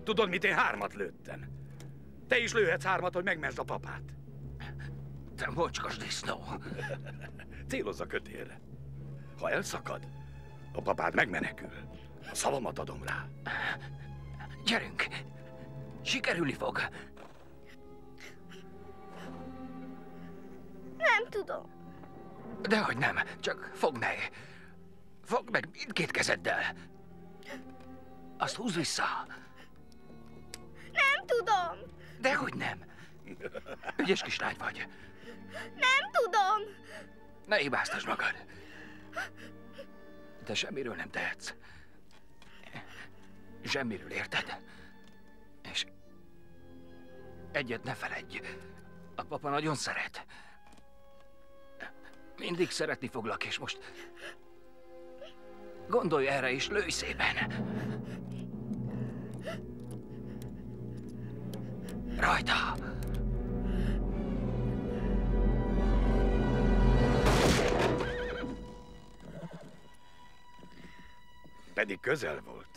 Tudod mit, én 3 lőttem. Te is lőhetsz 3, hogy megmentsd a papát. Te mocskos disznó. Célozz a kötélre. Ha elszakad, a papád megmenekül. A szavamat adom rá. Gyerünk! Sikerülni fog. Nem tudom. Dehogy nem, csak fogd meg. Fogd meg mindkét kezeddel. Azt húzd vissza. Nem tudom. Dehogy nem. Ügyes kislány vagy. Nem tudom. Ne hibáztasd magad. Te semmiről nem tehetsz. Semmiről, érted? És egyet ne feledj. A papa nagyon szeret. Mindig szeretni foglak, és most gondolj erre, és lőj szépen. Rajta! Pedig közel volt.